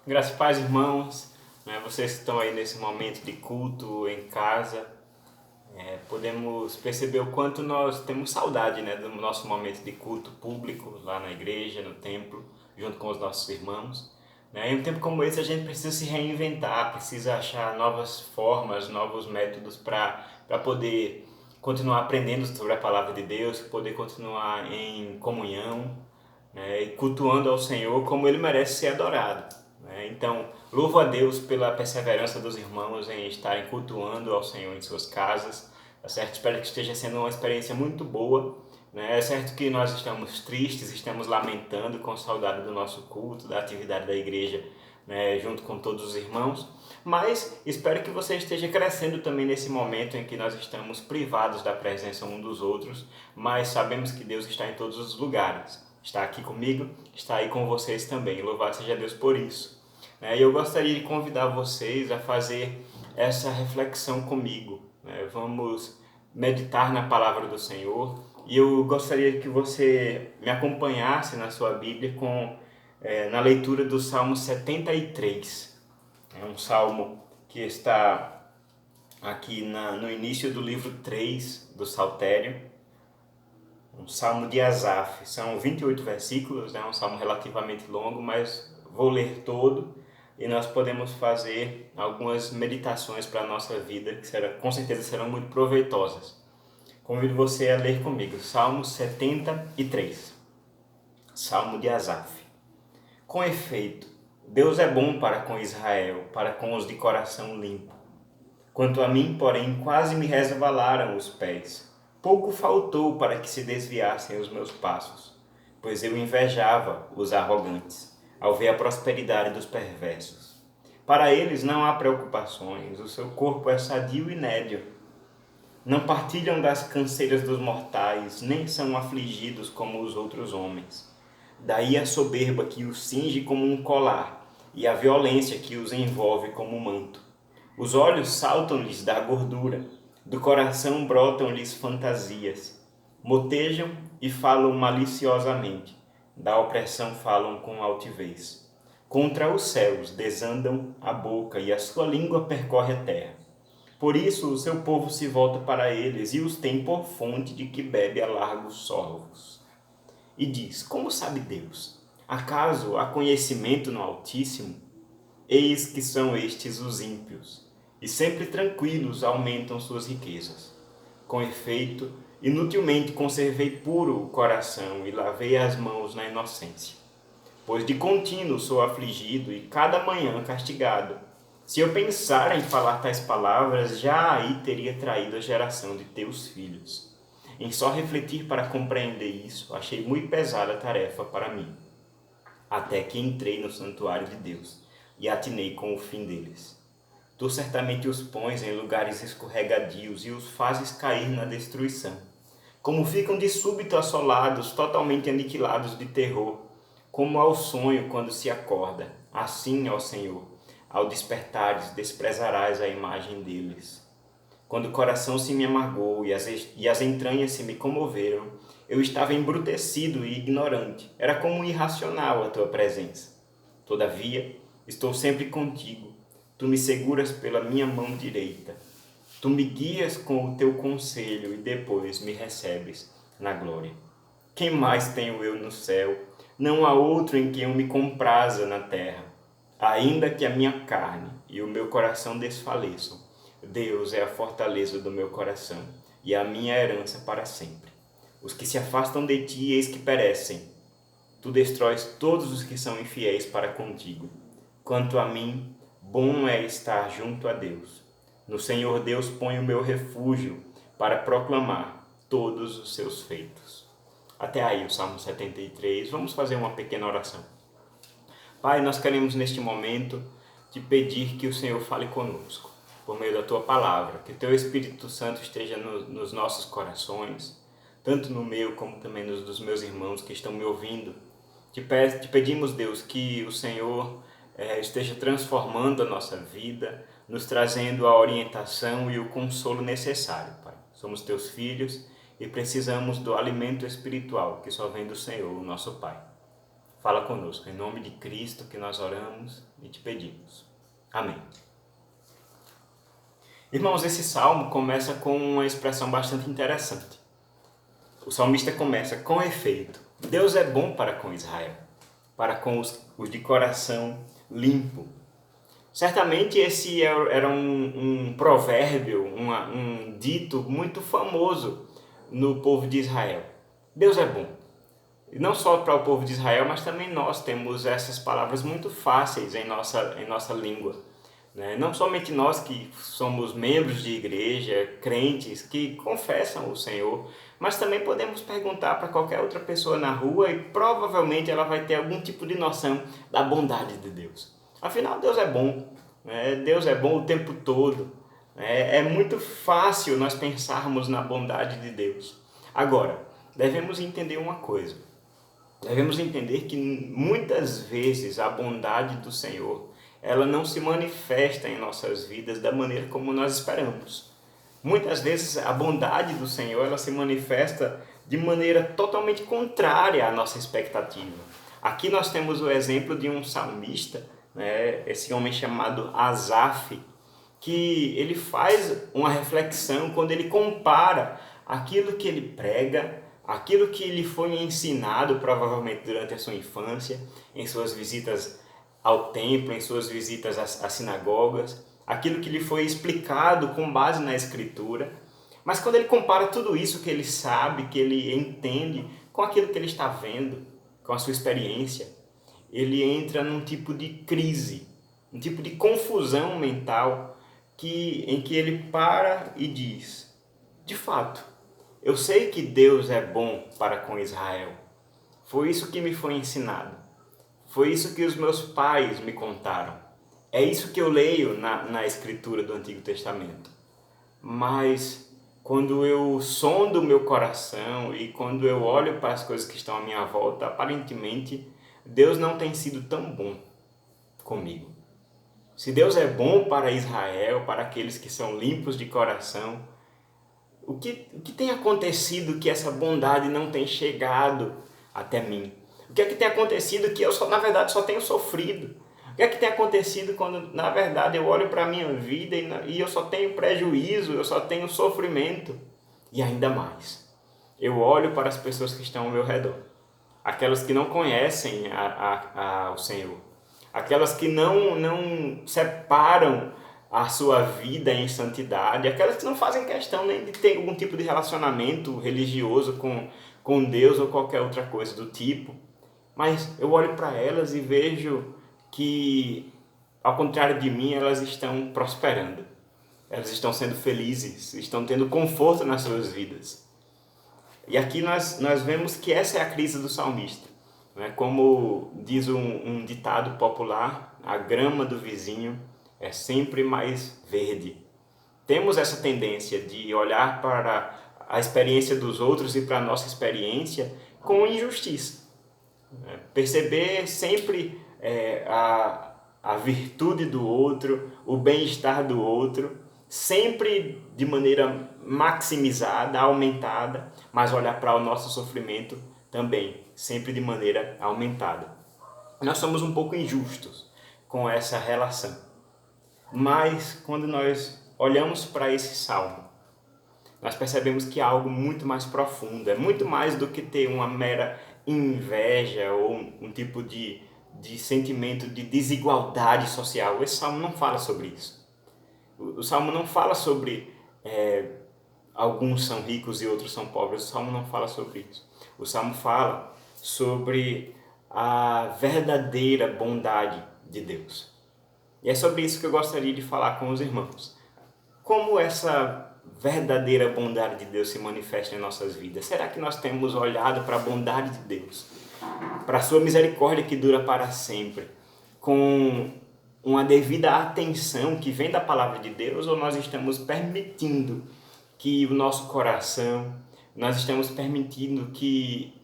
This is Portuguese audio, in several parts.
Graças e paz, irmãos, né? Vocês que estão aí nesse momento de culto em casa, podemos perceber o quanto nós temos saudade, né, do nosso momento de culto público lá na igreja, no templo, junto com os nossos irmãos. Né? Em um tempo como esse a gente precisa se reinventar, precisa achar novas formas, novos métodos para poder continuar aprendendo sobre a palavra de Deus, poder continuar em comunhão, né, e cultuando ao Senhor como Ele merece ser adorado. Né? Então, louvo a Deus pela perseverança dos irmãos em estarem cultuando ao Senhor em suas casas. Tá certo? Espero que esteja sendo uma experiência muito boa. Né? É certo que nós estamos tristes, estamos lamentando com saudade do nosso culto, da atividade da igreja, né, junto com todos os irmãos, mas espero que você esteja crescendo também nesse momento em que nós estamos privados da presença um dos outros, mas sabemos que Deus está em todos os lugares. Está aqui comigo, está aí com vocês também. Louvado seja Deus por isso. E eu gostaria de convidar vocês a fazer essa reflexão comigo. Vamos meditar na palavra do Senhor e eu gostaria que você me acompanhasse na sua Bíblia na leitura do Salmo 73. É um salmo que está aqui no início do livro 3 do Saltério, um salmo de Asaf. São 28 versículos, é um salmo relativamente longo, mas vou ler todo e nós podemos fazer algumas meditações para a nossa vida, que com certeza serão muito proveitosas. Convido você a ler comigo, Salmo 73, Salmo de Asaf. Com efeito, Deus é bom para com Israel, para com os de coração limpo. Quanto a mim, porém, quase me resvalaram os pés. Pouco faltou para que se desviassem os meus passos, pois eu invejava os arrogantes, ao ver a prosperidade dos perversos. Para eles não há preocupações, o seu corpo é sadio e nédio. Não partilham das canseiras dos mortais, nem são afligidos como os outros homens. Daí a soberba que os cinge como um colar, e a violência que os envolve como um manto. Os olhos saltam-lhes da gordura, do coração brotam-lhes fantasias. Motejam e falam maliciosamente, da opressão falam com altivez. Contra os céus desandam a boca e a sua língua percorre a terra. Por isso o seu povo se volta para eles e os tem por fonte de que bebe a largos sorvos. E diz, como sabe Deus? Acaso há conhecimento no Altíssimo? Eis que são estes os ímpios, e sempre tranquilos aumentam suas riquezas. Com efeito, inutilmente conservei puro o coração e lavei as mãos na inocência. Pois de contínuo sou afligido e cada manhã castigado. Se eu pensar em falar tais palavras, já aí teria traído a geração de teus filhos. Em só refletir para compreender isso, achei muito pesada a tarefa para mim. Até que entrei no santuário de Deus e atinei com o fim deles. Tu certamente os pões em lugares escorregadios e os fazes cair na destruição. Como ficam de súbito assolados, totalmente aniquilados de terror, como ao sonho quando se acorda. Assim, ó Senhor, ao despertares, desprezarás a imagem deles. Quando o coração se me amargou e as entranhas se me comoveram, eu estava embrutecido e ignorante. Era como irracional a tua presença. Todavia, estou sempre contigo. Tu me seguras pela minha mão direita. Tu me guias com o teu conselho e depois me recebes na glória. Quem mais tenho eu no céu? Não há outro em quem eu me compraza na terra. Ainda que a minha carne e o meu coração desfaleçam, Deus é a fortaleza do meu coração e a minha herança para sempre. Os que se afastam de ti, eis que perecem. Tu destróis todos os que são infiéis para contigo. Quanto a mim, bom é estar junto a Deus. No Senhor Deus ponho o meu refúgio para proclamar todos os seus feitos. Até aí o Salmo 73. Vamos fazer uma pequena oração. Pai, nós queremos neste momento te pedir que o Senhor fale conosco, por meio da tua palavra, que o teu Espírito Santo esteja nos nossos corações, tanto no meu como também nos dos meus irmãos que estão me ouvindo. Te pedimos, Deus, que o Senhor esteja transformando a nossa vida, nos trazendo a orientação e o consolo necessário, Pai. Somos teus filhos e precisamos do alimento espiritual que só vem do Senhor, o nosso Pai. Fala conosco, em nome de Cristo que nós oramos e te pedimos. Amém. Irmãos, esse salmo começa com uma expressão bastante interessante. O salmista começa: com efeito, Deus é bom para com Israel, para com os de coração limpo. Certamente esse era um provérbio, um dito muito famoso no povo de Israel. Deus é bom. E não só para o povo de Israel, mas também nós temos essas palavras muito fáceis em nossa língua. Né? Não somente nós que somos membros de igreja, crentes, que confessam o Senhor, mas também podemos perguntar para qualquer outra pessoa na rua e provavelmente ela vai ter algum tipo de noção da bondade de Deus. Afinal, Deus é bom. Né? Deus é bom o tempo todo. É muito fácil nós pensarmos na bondade de Deus. Agora, devemos entender uma coisa. Devemos entender que muitas vezes a bondade do Senhor, ela não se manifesta em nossas vidas da maneira como nós esperamos. Muitas vezes a bondade do Senhor, ela se manifesta de maneira totalmente contrária à nossa expectativa. Aqui nós temos o exemplo de um salmista, né, esse homem chamado Asaf, que ele faz uma reflexão quando ele compara aquilo que ele prega, aquilo que lhe foi ensinado provavelmente durante a sua infância, em suas visitas ao templo, em suas visitas às sinagogas, aquilo que lhe foi explicado com base na Escritura. Mas quando ele compara tudo isso que ele sabe, que ele entende, com aquilo que ele está vendo, com a sua experiência, ele entra num tipo de crise, um tipo de confusão mental em que ele para e diz: de fato, eu sei que Deus é bom para com Israel. Foi isso que me foi ensinado. Foi isso que os meus pais me contaram. É isso que eu leio na Escritura do Antigo Testamento. Mas quando eu sondo o meu coração e quando eu olho para as coisas que estão à minha volta, aparentemente Deus não tem sido tão bom comigo. Se Deus é bom para Israel, para aqueles que são limpos de coração, o que tem acontecido que essa bondade não tem chegado até mim? O que é que tem acontecido que eu, na verdade, só tenho sofrido? O que é que tem acontecido quando, na verdade, eu olho para a minha vida e eu só tenho prejuízo, eu só tenho sofrimento? E ainda mais, eu olho para as pessoas que estão ao meu redor, aquelas que não conhecem o Senhor, aquelas que não separam a sua vida em santidade, aquelas que não fazem questão nem de ter algum tipo de relacionamento religioso com Deus ou qualquer outra coisa do tipo. Mas eu olho para elas e vejo que, ao contrário de mim, elas estão prosperando. Elas estão sendo felizes, estão tendo conforto nas suas vidas. E aqui nós vemos que essa é a crise do salmista. Como diz um ditado popular, a grama do vizinho é sempre mais verde. Temos essa tendência de olhar para a experiência dos outros e para a nossa experiência com injustiça. Perceber sempre a virtude do outro, o bem-estar do outro, sempre de maneira maximizada, aumentada, mas olhar para o nosso sofrimento também, sempre de maneira aumentada. Nós somos um pouco injustos com essa relação. Mas quando nós olhamos para esse salmo, nós percebemos que há algo muito mais profundo, é muito mais do que ter uma mera inveja ou um tipo de sentimento de desigualdade social. Esse salmo não fala sobre isso. O salmo não fala sobre alguns são ricos e outros são pobres. O salmo não fala sobre isso. O salmo fala sobre a verdadeira bondade de Deus. E é sobre isso que eu gostaria de falar com os irmãos. Como essa verdadeira bondade de Deus se manifesta em nossas vidas? Será que nós temos olhado para a bondade de Deus, para a sua misericórdia que dura para sempre, com uma devida atenção que vem da palavra de Deus, ou nós estamos permitindo que o nosso coração, nós estamos permitindo que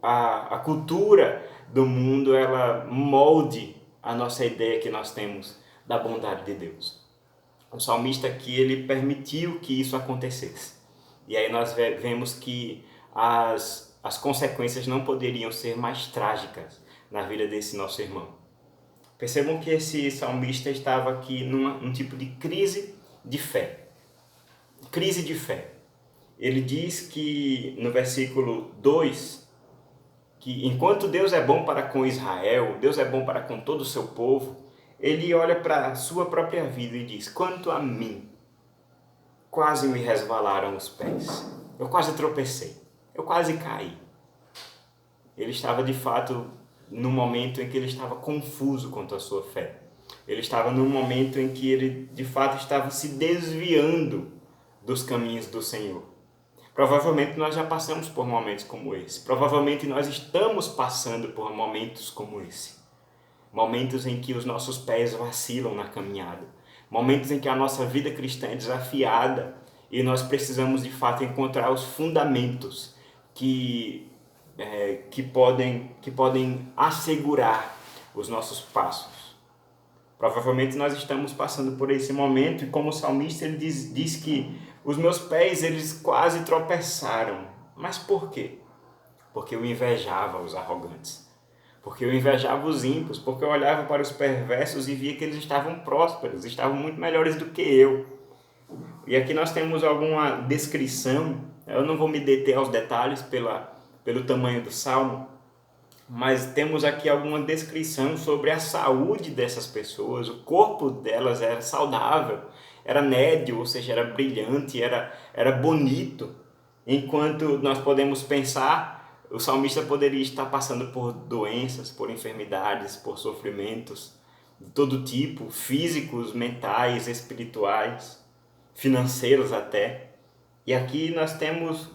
a cultura do mundo ela molde a nossa ideia que nós temos da bondade de Deus? O salmista aqui, ele permitiu que isso acontecesse. E aí nós vemos que as as consequências não poderiam ser mais trágicas na vida desse nosso irmão. Percebam que esse salmista estava aqui num tipo de crise de fé. Crise de fé. Ele diz que no versículo 2, que enquanto Deus é bom para com Israel, Deus é bom para com todo o seu povo, ele olha para a sua própria vida e diz: quanto a mim, quase me resvalaram os pés. Eu quase tropecei. Eu quase caí. Ele estava de fato no momento em que ele estava confuso quanto à sua fé. Ele estava num momento em que ele de fato estava se desviando dos caminhos do Senhor. Provavelmente nós já passamos por momentos como esse. Provavelmente nós estamos passando por momentos como esse. Momentos em que os nossos pés vacilam na caminhada. Momentos em que a nossa vida cristã é desafiada e nós precisamos de fato encontrar os fundamentos que podem assegurar os nossos passos. Provavelmente nós estamos passando por esse momento e, como o salmista, ele diz que os meus pés eles quase tropeçaram. Mas por quê? Porque eu invejava os arrogantes. Porque eu invejava os ímpios. Porque eu olhava para os perversos e via que eles estavam prósperos, estavam muito melhores do que eu. E aqui nós temos alguma descrição. Eu não vou me deter aos detalhes pelo tamanho do salmo, mas temos aqui alguma descrição sobre a saúde dessas pessoas. O corpo delas era saudável, era nédio, ou seja, era brilhante, era bonito. Enquanto nós podemos pensar, o salmista poderia estar passando por doenças, por enfermidades, por sofrimentos de todo tipo, físicos, mentais, espirituais, financeiros até. E aqui nós temos,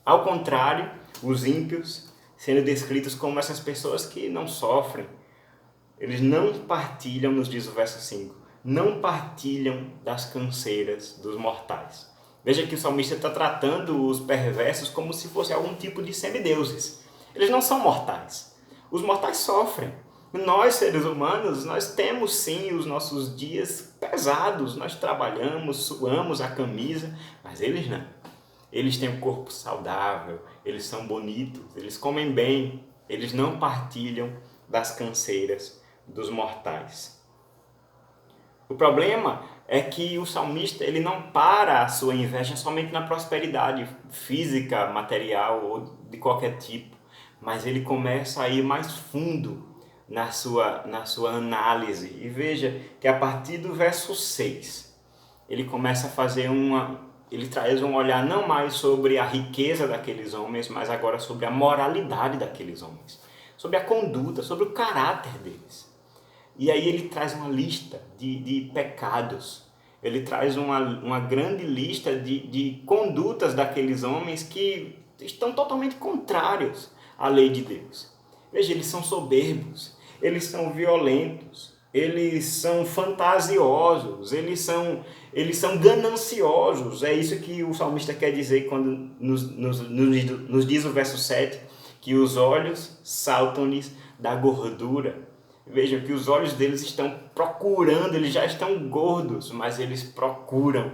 ao contrário, os ímpios sendo descritos como essas pessoas que não sofrem. Eles não partilham, nos diz o verso 5, não partilham das canseiras dos mortais. Veja que o salmista está tratando os perversos como se fosse algum tipo de semideuses. Eles não são mortais. Os mortais sofrem. Nós, seres humanos, nós temos sim os nossos dias pesados. Nós trabalhamos, suamos a camisa, mas eles não. Eles têm um corpo saudável, eles são bonitos, eles comem bem, eles não partilham das canseiras dos mortais. O problema é que o salmista ele não para a sua inveja somente na prosperidade física, material ou de qualquer tipo, mas ele começa a ir mais fundo na sua análise. E veja que a partir do verso 6, ele começa a fazer ele traz um olhar não mais sobre a riqueza daqueles homens, mas agora sobre a moralidade daqueles homens, sobre a conduta, sobre o caráter deles. E aí ele traz uma lista de pecados, ele traz uma grande lista de condutas daqueles homens que estão totalmente contrários à lei de Deus. Veja, eles são soberbos, eles são violentos, eles são fantasiosos, eles são gananciosos. É isso que o salmista quer dizer quando nos diz o verso 7, que os olhos saltam-lhes da gordura. Vejam que os olhos deles estão procurando, eles já estão gordos, mas eles procuram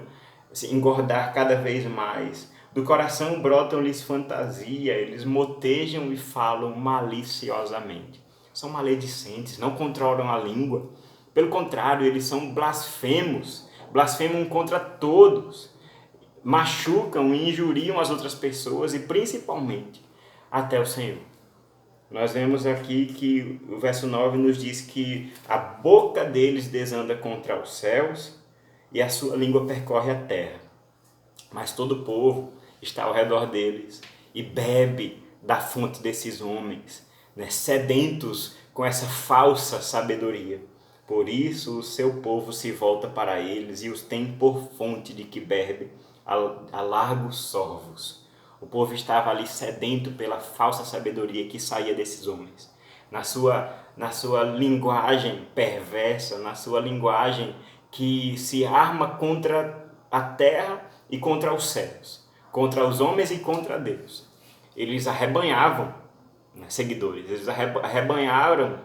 engordar cada vez mais. Do coração brotam-lhes fantasia, eles motejam e falam maliciosamente. São maledicentes, não controlam a língua. Pelo contrário, eles são blasfemos, blasfemam contra todos, machucam e injuriam as outras pessoas e principalmente até o Senhor. Nós vemos aqui que o verso 9 nos diz que a boca deles desanda contra os céus e a sua língua percorre a terra. Mas todo o povo está ao redor deles e bebe da fonte desses homens, sedentos com essa falsa sabedoria. Por isso o seu povo se volta para eles e os tem por fonte de que bebe a largos sorvos. O povo estava ali sedento pela falsa sabedoria que saía desses homens. Na sua linguagem perversa, na sua linguagem que se arma contra a terra e contra os céus, contra os homens e contra Deus. Eles arrebanhavam seguidores, eles arrebanharam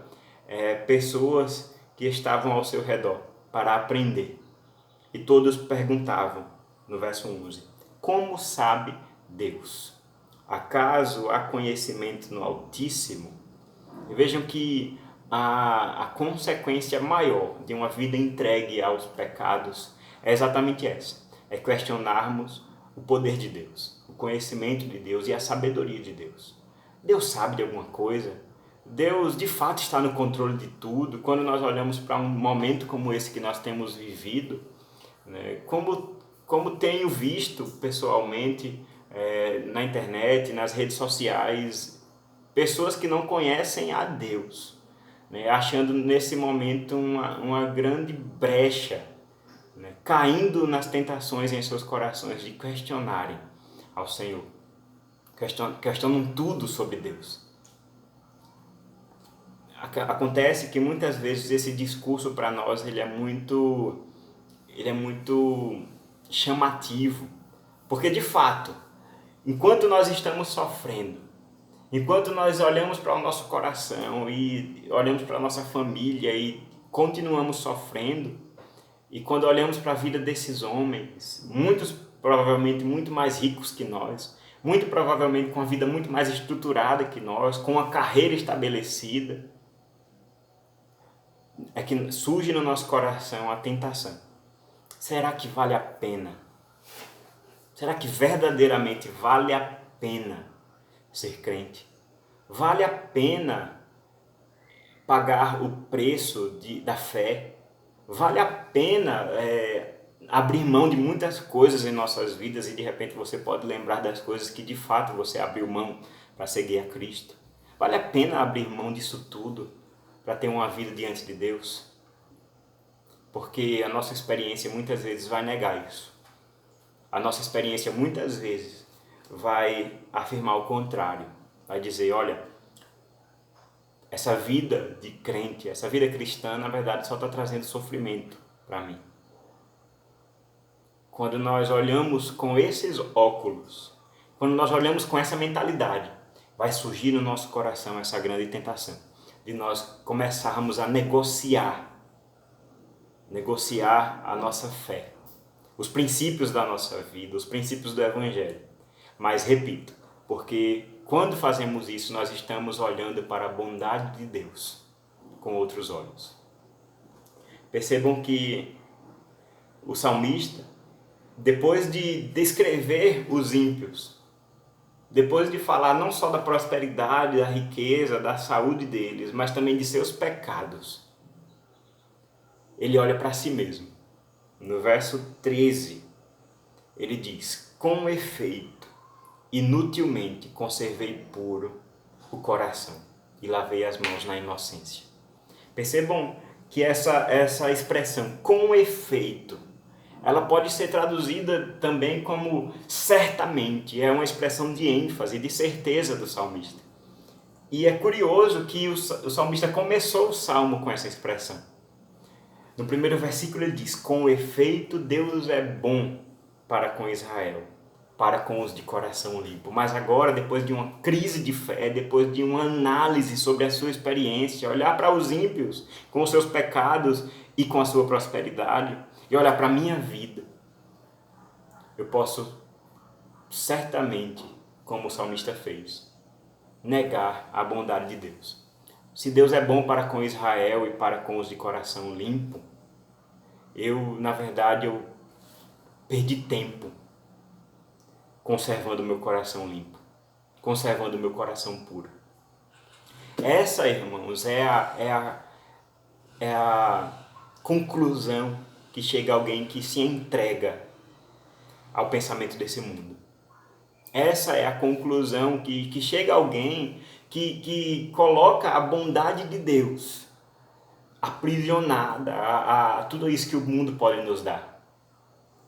pessoas que estavam ao seu redor para aprender. E todos perguntavam, no verso 11, como sabe Deus? Acaso há conhecimento no Altíssimo? E vejam que a consequência maior de uma vida entregue aos pecados é exatamente essa. É questionarmos o poder de Deus, o conhecimento de Deus e a sabedoria de Deus. Deus sabe de alguma coisa? Deus de fato está no controle de tudo? Quando nós olhamos para um momento como esse que nós temos vivido, né, como tenho visto pessoalmente na internet, nas redes sociais, pessoas que não conhecem a Deus, né, achando nesse momento uma grande brecha, né, caindo nas tentações em seus corações de questionarem ao Senhor, questionam tudo sobre Deus. Acontece que muitas vezes esse discurso para nós ele é muito chamativo, porque de fato, enquanto nós estamos sofrendo, enquanto nós olhamos para o nosso coração e olhamos para a nossa família e continuamos sofrendo, e quando olhamos para a vida desses homens, muitos provavelmente muito mais ricos que nós, muito provavelmente com a vida muito mais estruturada que nós, com a carreira estabelecida, é que surge no nosso coração a tentação. Será que vale a pena? Será que verdadeiramente vale a pena ser crente? Vale a pena pagar o preço da fé? Vale a pena abrir mão de muitas coisas em nossas vidas e de repente você pode lembrar das coisas que de fato você abriu mão para seguir a Cristo? Vale a pena abrir mão disso tudo para ter uma vida diante de Deus? Porque a nossa experiência muitas vezes vai negar isso. A nossa experiência muitas vezes vai afirmar o contrário. Vai dizer, olha, essa vida de crente, essa vida cristã, na verdade, só está trazendo sofrimento para mim. Quando nós olhamos com esses óculos, quando nós olhamos com essa mentalidade, vai surgir no nosso coração essa grande tentação de nós começarmos a negociar a nossa fé, os princípios da nossa vida, os princípios do Evangelho. Mas repito, porque quando fazemos isso, nós estamos olhando para a bondade de Deus com outros olhos. Percebam que o salmista, depois de descrever os ímpios, depois de falar não só da prosperidade, da riqueza, da saúde deles, mas também de seus pecados, ele olha para si mesmo. No verso 13, ele diz, com efeito, inutilmente conservei puro o coração e lavei as mãos na inocência. Percebam que essa expressão, com efeito, ela pode ser traduzida também como certamente, é uma expressão de ênfase, de certeza do salmista. E é curioso que o salmista começou o salmo com essa expressão. No primeiro versículo ele diz, com efeito Deus é bom para com Israel, para com os de coração limpo. Mas agora, depois de uma crise de fé, depois de uma análise sobre a sua experiência, olhar para os ímpios com os seus pecados e com a sua prosperidade, e olhar para a minha vida, eu posso certamente, como o salmista fez, negar a bondade de Deus. Se Deus é bom para com Israel e para com os de coração limpo, na verdade, eu perdi tempo conservando o meu coração limpo, conservando o meu coração puro. Essa, irmãos, é a conclusão que chega alguém que se entrega ao pensamento desse mundo. Essa é a conclusão que chega alguém que coloca a bondade de Deus aprisionada a tudo isso que o mundo pode nos dar.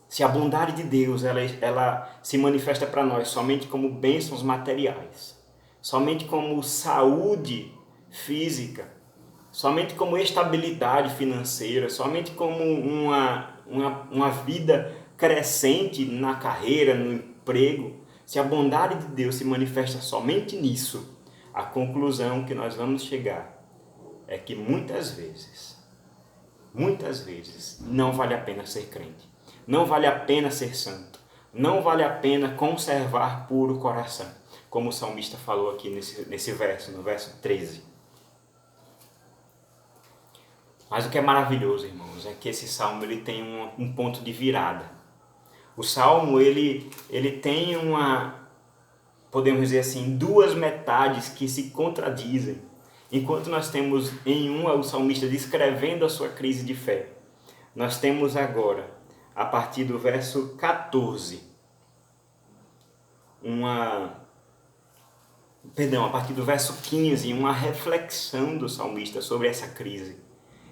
Se a bondade de Deus ela se manifesta para nós somente como bênçãos materiais, somente como saúde física, somente como estabilidade financeira, somente como uma vida crescente na carreira, no emprego, se a bondade de Deus se manifesta somente nisso, a conclusão que nós vamos chegar é que muitas vezes, não vale a pena ser crente. Não vale a pena ser santo. Não vale a pena conservar puro coração. como o salmista falou aqui nesse verso, no verso 13. Mas o que é maravilhoso, irmãos, é que esse salmo ele tem um ponto de virada. O salmo ele tem podemos dizer assim, duas metades que se contradizem. Enquanto nós temos em o salmista descrevendo a sua crise de fé, nós temos agora, a partir do verso 14, a partir do verso 15, uma reflexão do salmista sobre essa crise.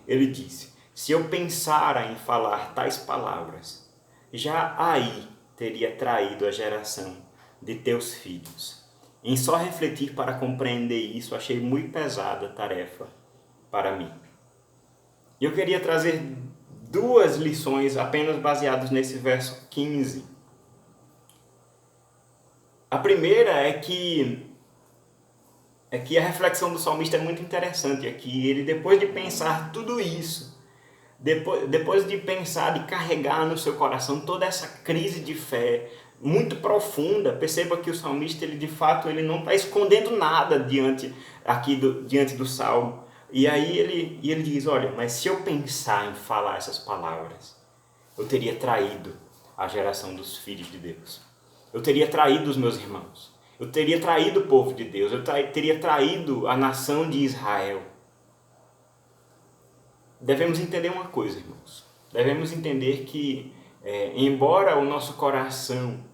Ele disse: se eu pensara em falar tais palavras, já aí teria traído a geração de teus filhos. Em só refletir para compreender isso, achei muito pesada a tarefa para mim. E eu queria trazer duas lições apenas baseadas nesse verso 15. A primeira é que a reflexão do salmista é muito interessante aqui. Ele, depois de pensar tudo isso, depois de pensar, de carregar no seu coração toda essa crise de fé muito profunda, perceba que o salmista, ele de fato, ele não está escondendo nada diante do salmo. E aí ele diz: olha, mas se eu pensar em falar essas palavras, eu teria traído a geração dos filhos de Deus. Eu teria traído os meus irmãos. Eu teria traído o povo de Deus. Eu teria traído a nação de Israel. Devemos entender uma coisa, irmãos. Devemos entender que, embora o nosso coração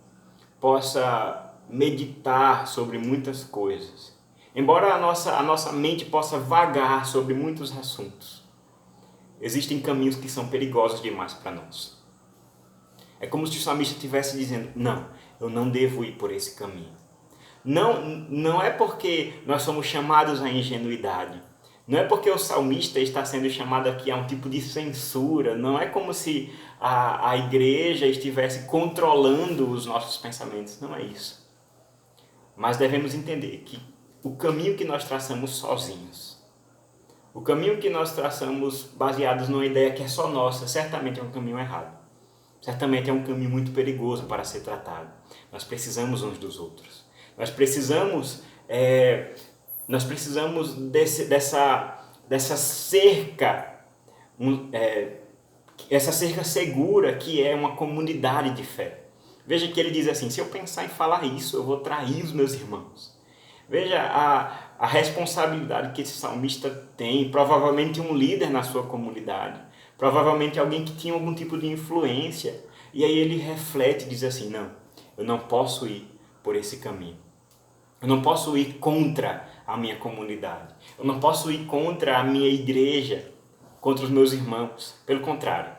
possa meditar sobre muitas coisas, embora a nossa mente possa vagar sobre muitos assuntos, existem caminhos que são perigosos demais para nós. É como se o salmista estivesse dizendo: não, eu não devo ir por esse caminho. Não é porque nós somos chamados à ingenuidade. Não é porque o salmista está sendo chamado aqui a um tipo de censura. Não é como se a igreja estivesse controlando os nossos pensamentos. Não é isso. Mas devemos entender que o caminho que nós traçamos sozinhos, o caminho que nós traçamos baseados numa ideia que é só nossa, certamente é um caminho errado. Certamente é um caminho muito perigoso para ser tratado. Nós precisamos uns dos outros. Nós precisamos dessa cerca, essa cerca segura que é uma comunidade de fé. Veja que ele diz assim: se eu pensar em falar isso, eu vou trair os meus irmãos. Veja a responsabilidade que esse salmista tem, provavelmente um líder na sua comunidade, provavelmente alguém que tinha algum tipo de influência. E aí ele reflete e diz assim: não, eu não posso ir por esse caminho. Eu não posso ir contra a minha comunidade. Eu não posso ir contra a minha igreja, contra os meus irmãos. Pelo contrário,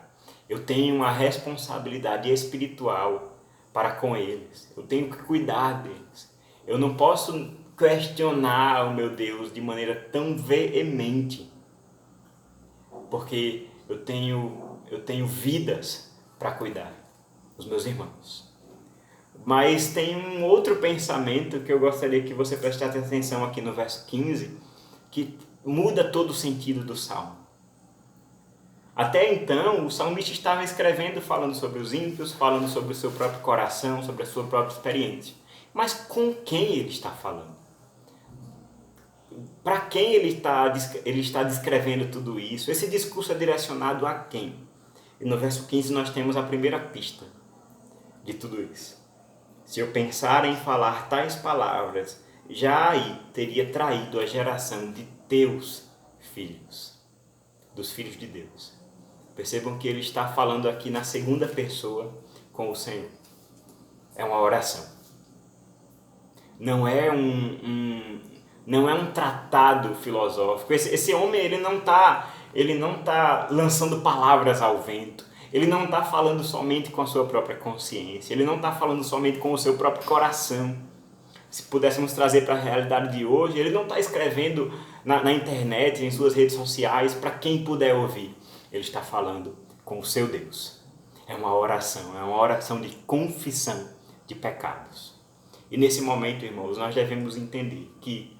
eu tenho uma responsabilidade espiritual para com eles. Eu tenho que cuidar deles. Eu não posso questionar o meu Deus de maneira tão veemente, porque eu tenho vidas para cuidar, os meus irmãos. Mas tem um outro pensamento que eu gostaria que você prestasse atenção aqui no verso 15, que muda todo o sentido do salmo. Até então, o salmista estava escrevendo, falando sobre os ímpios, falando sobre o seu próprio coração, sobre a sua própria experiência. Mas com quem ele está falando? Para quem ele está descrevendo tudo isso? Esse discurso é direcionado a quem? E no verso 15 nós temos a primeira pista de tudo isso. Se eu pensar em falar tais palavras, já aí teria traído a geração de teus filhos, dos filhos de Deus. Percebam que ele está falando aqui na segunda pessoa com o Senhor. É uma oração. Não é um tratado filosófico. Esse homem ele não está lançando palavras ao vento. Ele não está falando somente com a sua própria consciência. Ele não está falando somente com o seu próprio coração. Se pudéssemos trazer para a realidade de hoje, ele não está escrevendo na internet, em suas redes sociais, para quem puder ouvir. Ele está falando com o seu Deus. É uma oração de confissão de pecados. E nesse momento, irmãos, nós devemos entender que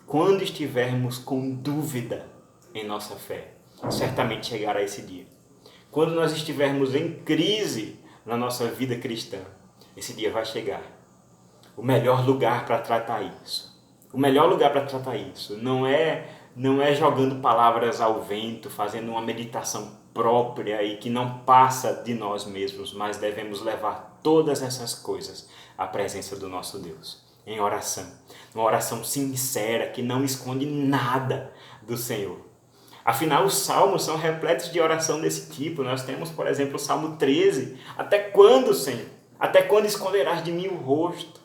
quando estivermos com dúvida em nossa fé, certamente chegará esse dia. Quando nós estivermos em crise na nossa vida cristã, esse dia vai chegar. o melhor lugar para tratar isso. O melhor lugar para tratar isso não é jogando palavras ao vento, fazendo uma meditação própria e que não passa de nós mesmos, mas devemos levar todas essas coisas à presença do nosso Deus, em oração. Uma oração sincera, que não esconde nada do Senhor. Afinal, os salmos são repletos de oração desse tipo. Nós temos, por exemplo, o Salmo 13. Até quando, Senhor? Até quando esconderás de mim o rosto?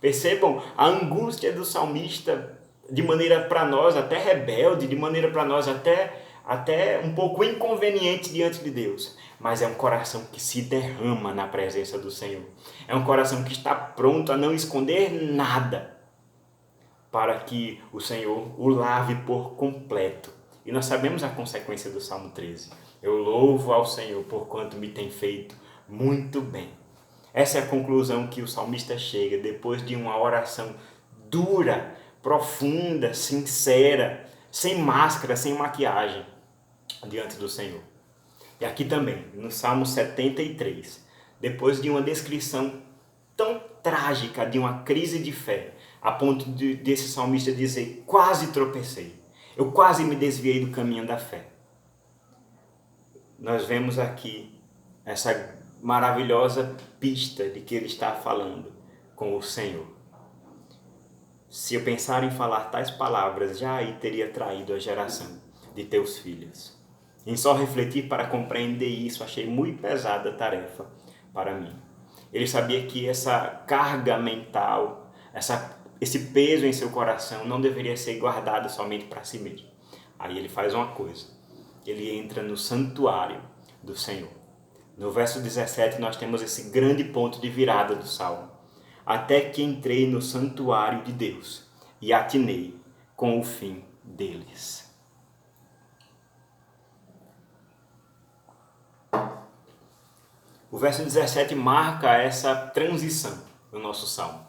Percebam a angústia do salmista de maneira para nós até rebelde, de maneira para nós até um pouco inconveniente diante de Deus. Mas é um coração que se derrama na presença do Senhor. É um coração que está pronto a não esconder nada, para que o Senhor o lave por completo. E nós sabemos a consequência do Salmo 13. Eu louvo ao Senhor por quanto me tem feito muito bem. Essa é a conclusão que o salmista chega depois de uma oração dura, profunda, sincera, sem máscara, sem maquiagem, diante do Senhor. E aqui também, no Salmo 73, depois de uma descrição tão trágica de uma crise de fé, a ponto desse salmista dizer: quase tropecei, eu quase me desviei do caminho da fé. Nós vemos aqui essa maravilhosa pista de que ele está falando com o Senhor. Se eu pensar em falar tais palavras, já aí teria traído a geração de teus filhos. Em só refletir para compreender isso, achei muito pesada a tarefa para mim. Ele sabia que essa carga mental, esse peso em seu coração não deveria ser guardado somente para si mesmo. Aí ele faz uma coisa, ele entra no santuário do Senhor. No verso 17 nós temos esse grande ponto de virada do Salmo. Até que entrei no santuário de Deus e atinei com o fim deles. O verso 17 marca essa transição do nosso Salmo.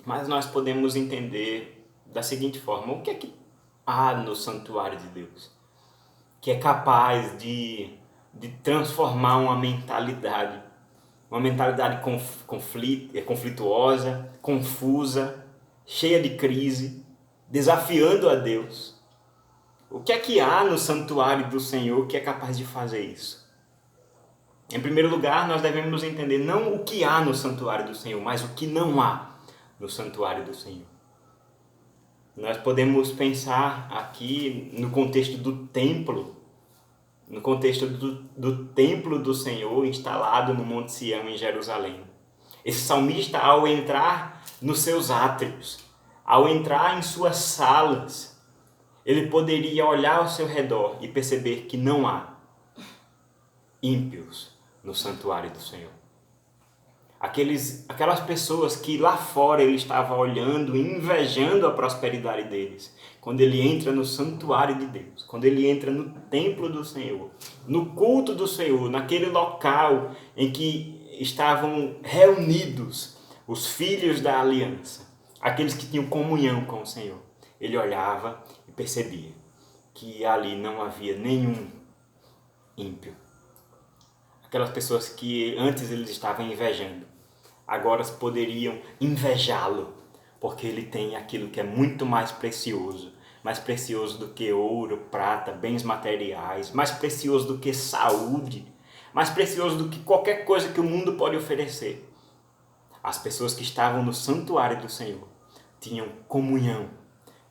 Mas nós podemos entender da seguinte forma: o que é que há no santuário de Deus que é capaz de transformar uma mentalidade conflituosa, confusa, cheia de crise, desafiando a Deus? O que é que há no santuário do Senhor que é capaz de fazer isso? Em primeiro lugar, nós devemos entender não o que há no santuário do Senhor, mas o que não há no santuário do Senhor. Nós podemos pensar aqui no contexto do templo, no contexto do templo do Senhor instalado no Monte Sião, em Jerusalém. Esse salmista, ao entrar nos seus átrios, ao entrar em suas salas, ele poderia olhar ao seu redor e perceber que não há ímpios no santuário do Senhor. Aquelas pessoas que lá fora ele estava olhando e invejando a prosperidade deles. Quando ele entra no santuário de Deus, quando ele entra no templo do Senhor, no culto do Senhor, naquele local em que estavam reunidos os filhos da aliança, aqueles que tinham comunhão com o Senhor, ele olhava e percebia que ali não havia nenhum ímpio. Aquelas pessoas que antes eles estavam invejando, agora poderiam invejá-lo, porque ele tem aquilo que é muito mais precioso do que ouro, prata, bens materiais, mais precioso do que saúde, mais precioso do que qualquer coisa que o mundo pode oferecer. As pessoas que estavam no santuário do Senhor tinham comunhão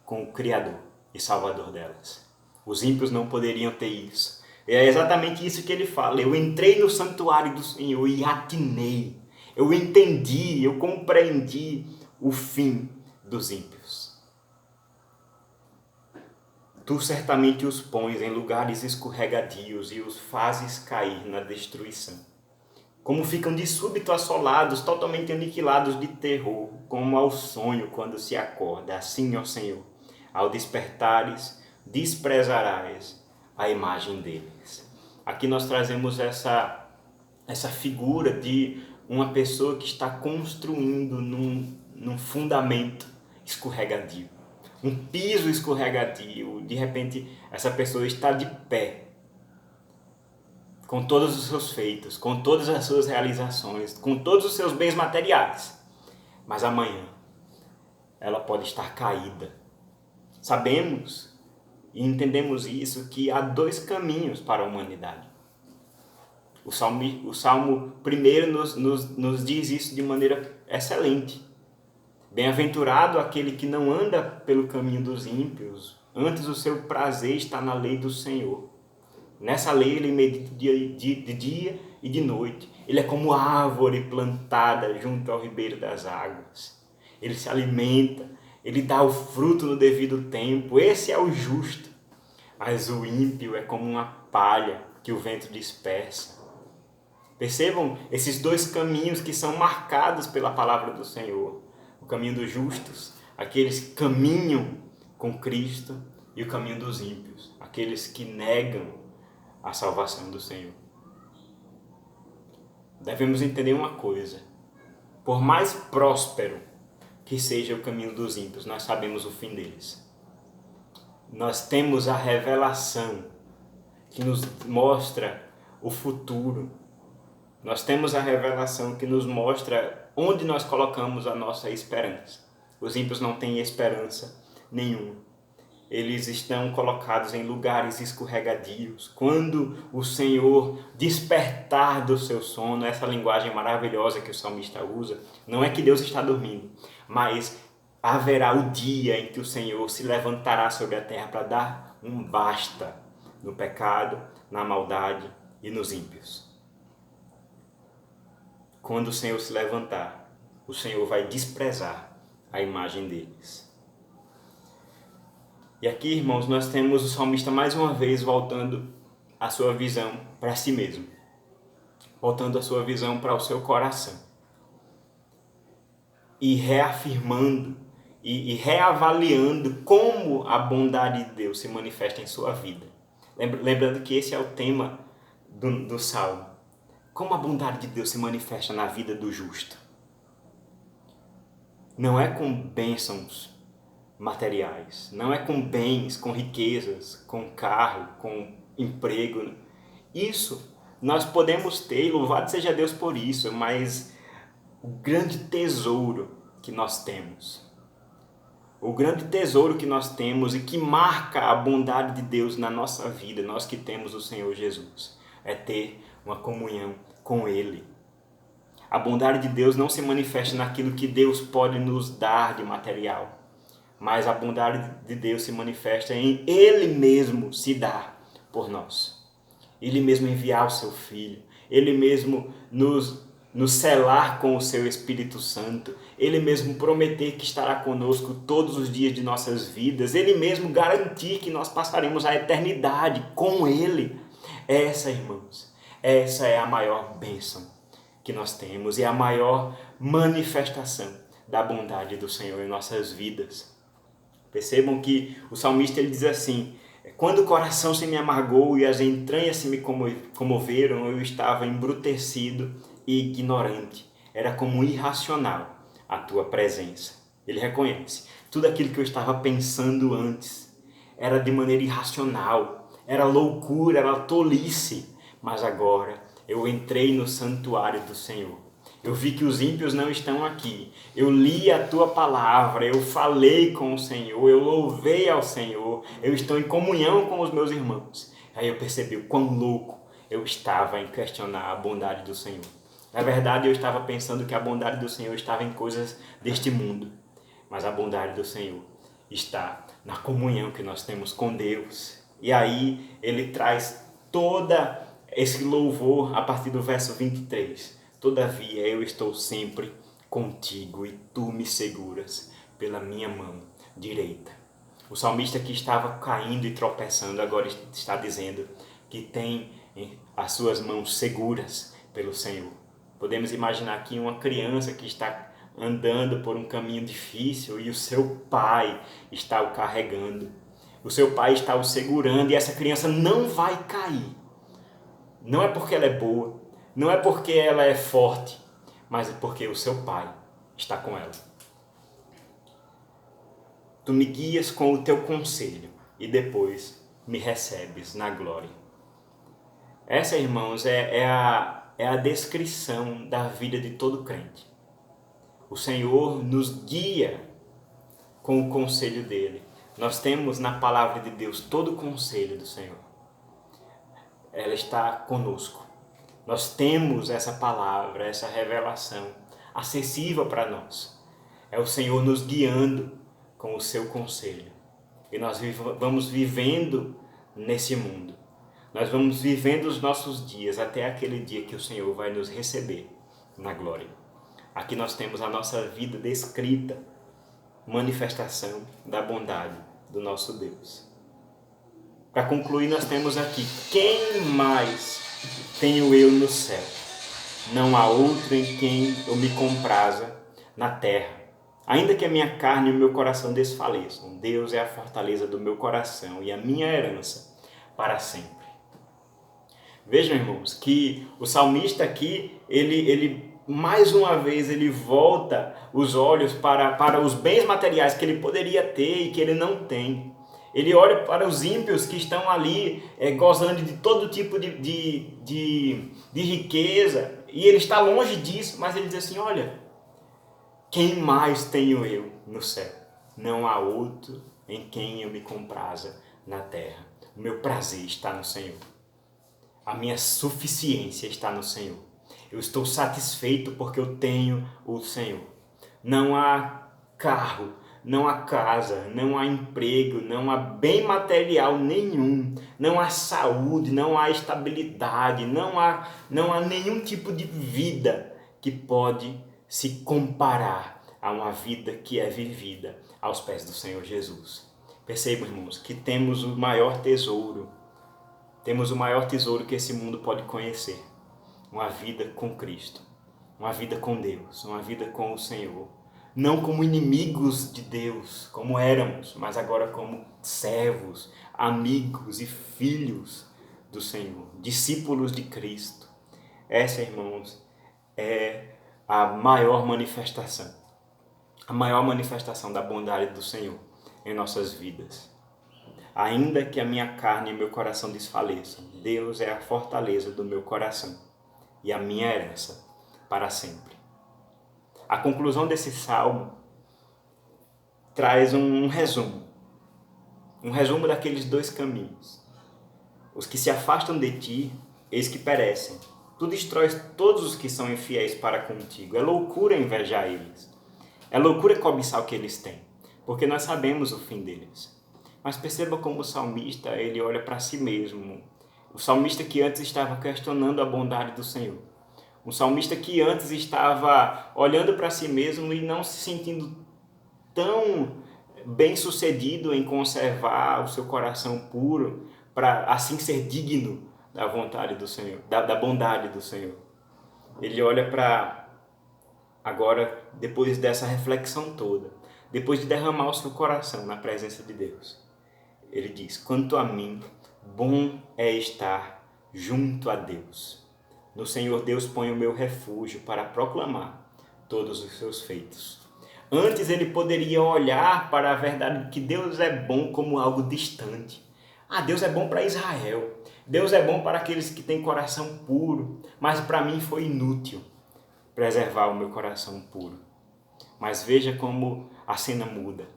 com o Criador e Salvador delas. Os ímpios não poderiam ter isso. É exatamente isso que ele fala: eu entrei no santuário do Senhor e atinei. Eu entendi, eu compreendi o fim dos ímpios. Tu certamente os pões em lugares escorregadios e os fazes cair na destruição. Como ficam de súbito assolados, totalmente aniquilados de terror, como ao sonho quando se acorda. Assim, ó Senhor, ao despertares, desprezarás a imagem deles. Aqui nós trazemos essa figura de uma pessoa que está construindo num fundamento escorregadio, um piso escorregadio. De repente, essa pessoa está de pé, com todos os seus feitos, com todas as suas realizações, com todos os seus bens materiais, mas amanhã ela pode estar caída. Sabemos e entendemos isso, que há dois caminhos para a humanidade. O Salmo 1 nos diz isso de maneira excelente. Bem-aventurado aquele que não anda pelo caminho dos ímpios, antes o seu prazer está na lei do Senhor. Nessa lei ele medita de dia e de noite. Ele é como árvore plantada junto ao ribeiro das águas. Ele se alimenta, ele dá o fruto no devido tempo. Esse é o justo. Mas o ímpio é como uma palha que o vento dispersa. Percebam esses dois caminhos que são marcados pela palavra do Senhor. O caminho dos justos, aqueles que caminham com Cristo, e o caminho dos ímpios, aqueles que negam a salvação do Senhor. Devemos entender uma coisa: por mais próspero que seja o caminho dos ímpios, nós sabemos o fim deles. Nós temos a revelação que nos mostra o futuro. Nós temos a revelação que nos mostra onde nós colocamos a nossa esperança. Os ímpios não têm esperança nenhuma. Eles estão colocados em lugares escorregadios. Quando o Senhor despertar do seu sono, essa linguagem maravilhosa que o salmista usa, não é que Deus está dormindo, mas haverá o dia em que o Senhor se levantará sobre a terra para dar um basta no pecado, na maldade e nos ímpios. Quando o Senhor se levantar, o Senhor vai desprezar a imagem deles. E aqui, irmãos, nós temos o salmista mais uma vez voltando a sua visão para si mesmo. Voltando a sua visão para o seu coração. E reafirmando e reavaliando como a bondade de Deus se manifesta em sua vida. Lembrando que esse é o tema do Salmo. Como a bondade de Deus se manifesta na vida do justo. Não é com bênçãos materiais, não é com bens, com riquezas, com carro, com emprego. Isso nós podemos ter, e louvado seja Deus por isso, mas o grande tesouro que nós temos, o grande tesouro que nós temos e que marca a bondade de Deus na nossa vida, nós que temos o Senhor Jesus, é ter uma comunhão com Ele. A bondade de Deus não se manifesta naquilo que Deus pode nos dar de material, mas a bondade de Deus se manifesta em Ele mesmo se dar por nós. Ele mesmo enviar o seu Filho, Ele mesmo nos selar com o seu Espírito Santo, Ele mesmo prometer que estará conosco todos os dias de nossas vidas, Ele mesmo garantir que nós passaremos a eternidade com Ele. Essa, irmãos, essa é a maior bênção que nós temos e a maior manifestação da bondade do Senhor em nossas vidas. Percebam que o salmista ele diz assim: quando o coração se me amargou e as entranhas se me comoveram, eu estava embrutecido e ignorante. Era como irracional a tua presença. Ele reconhece, tudo aquilo que eu estava pensando antes era de maneira irracional, era loucura, era tolice. Mas agora eu entrei no santuário do Senhor. Eu vi que os ímpios não estão aqui. Eu li a tua palavra, eu falei com o Senhor, eu louvei ao Senhor, eu estou em comunhão com os meus irmãos. Aí eu percebi o quão louco eu estava em questionar a bondade do Senhor. Na verdade, eu estava pensando que a bondade do Senhor estava em coisas deste mundo. Mas a bondade do Senhor está na comunhão que nós temos com Deus. E aí ele traz toda esse louvor a partir do verso 23. Todavia eu estou sempre contigo e tu me seguras pela minha mão direita. O salmista que estava caindo e tropeçando agora está dizendo que tem as suas mãos seguras pelo Senhor. Podemos imaginar aqui uma criança que está andando por um caminho difícil e o seu pai está o carregando. O seu pai está o segurando e essa criança não vai cair. Não é porque ela é boa, não é porque ela é forte, mas é porque o seu pai está com ela. Tu me guias com o teu conselho e depois me recebes na glória. Essa, irmãos, é a descrição da vida de todo crente. O Senhor nos guia com o conselho dele. Nós temos na palavra de Deus todo o conselho do Senhor. Ela está conosco. Nós temos essa palavra, essa revelação acessível para nós. É o Senhor nos guiando com o seu conselho. E nós vamos vivendo nesse mundo. Nós vamos vivendo os nossos dias até aquele dia que o Senhor vai nos receber na glória. Aqui nós temos a nossa vida descrita, manifestação da bondade do nosso Deus. Para concluir, nós temos aqui: quem mais tenho eu no céu? Não há outro em quem eu me compraza na terra. Ainda que a minha carne e o meu coração desfaleçam, Deus é a fortaleza do meu coração e a minha herança para sempre. Vejam, irmãos, que o salmista aqui, ele mais uma vez, ele volta os olhos para os bens materiais que ele poderia ter e que ele não tem. Ele olha para os ímpios que estão ali gozando de todo tipo de riqueza, e ele está longe disso, mas ele diz assim: olha, quem mais tenho eu no céu? Não há outro em quem eu me compraza na terra. O meu prazer está no Senhor. A minha suficiência está no Senhor. Eu estou satisfeito porque eu tenho o Senhor. Não há carro, não há casa, não há emprego, não há bem material nenhum, não há saúde, não há estabilidade, não há nenhum tipo de vida que pode se comparar a uma vida que é vivida aos pés do Senhor Jesus. Percebam, irmãos, que temos o maior tesouro que esse mundo pode conhecer. Uma vida com Cristo, uma vida com Deus, uma vida com o Senhor. Não como inimigos de Deus, como éramos, mas agora como servos, amigos e filhos do Senhor, discípulos de Cristo. Essa, irmãos, é a maior manifestação da bondade do Senhor em nossas vidas. Ainda que a minha carne e meu coração desfaleçam, Deus é a fortaleza do meu coração e a minha herança para sempre. A conclusão desse salmo traz um resumo daqueles dois caminhos. Os que se afastam de ti, eis que perecem. Tu destróis todos os que são infiéis para contigo. É loucura invejar eles. É loucura cobiçar o que eles têm, porque nós sabemos o fim deles. Mas perceba como o salmista, ele olha para si mesmo. O salmista que antes estava questionando a bondade do Senhor. Um salmista que antes estava olhando para si mesmo e não se sentindo tão bem-sucedido em conservar o seu coração puro para assim ser digno da vontade do Senhor, da bondade do Senhor. Ele olha para agora, depois dessa reflexão toda, depois de derramar o seu coração na presença de Deus, ele diz: quanto a mim, bom é estar junto a Deus. No Senhor Deus põe o meu refúgio para proclamar todos os seus feitos. Antes ele poderia olhar para a verdade que Deus é bom como algo distante. Deus é bom para Israel. Deus é bom para aqueles que têm coração puro. Mas para mim foi inútil preservar o meu coração puro. Mas veja como a cena muda.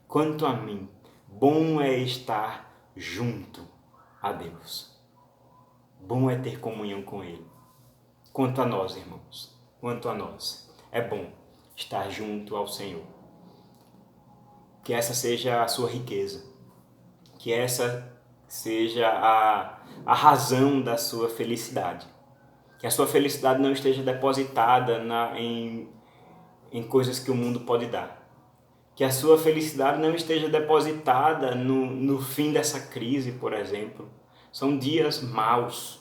Quanto a mim, bom é estar junto a Deus. Bom é ter comunhão com Ele. Quanto a nós, irmãos, quanto a nós, é bom estar junto ao Senhor. Que essa seja a sua riqueza. Que essa seja a razão da sua felicidade. Que a sua felicidade não esteja depositada em coisas que o mundo pode dar. Que a sua felicidade não esteja depositada no fim dessa crise, por exemplo. São dias maus.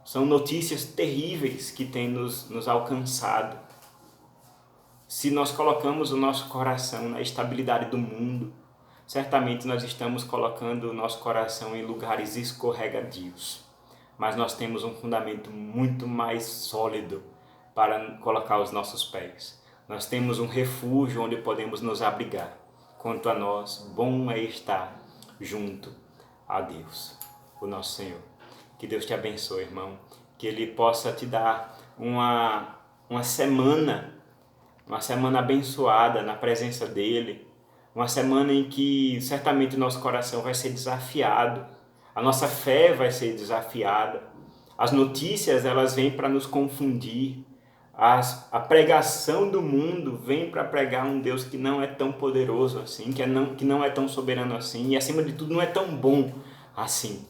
São notícias terríveis que têm nos alcançado. Se nós colocamos o nosso coração na estabilidade do mundo, certamente nós estamos colocando o nosso coração em lugares escorregadios. Mas nós temos um fundamento muito mais sólido para colocar os nossos pés. Nós temos um refúgio onde podemos nos abrigar. Quanto a nós, bom é estar junto a Deus, o nosso Senhor. Que Deus te abençoe, irmão. Que Ele possa te dar uma semana uma semana abençoada na presença dEle, uma semana em que certamente o nosso coração vai ser desafiado, a nossa fé vai ser desafiada, as notícias elas vêm para nos confundir, a pregação do mundo vem para pregar um Deus que não é tão poderoso assim, que não é tão soberano assim e acima de tudo não é tão bom assim,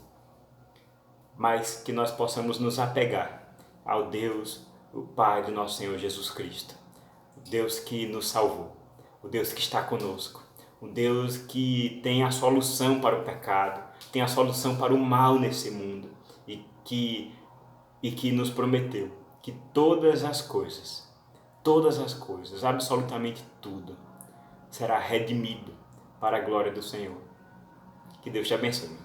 mas que nós possamos nos apegar ao Deus, o Pai do nosso Senhor Jesus Cristo, o Deus que nos salvou, o Deus que está conosco, o Deus que tem a solução para o pecado, tem a solução para o mal nesse mundo e que nos prometeu que todas as coisas, absolutamente tudo, será redimido para a glória do Senhor. Que Deus te abençoe.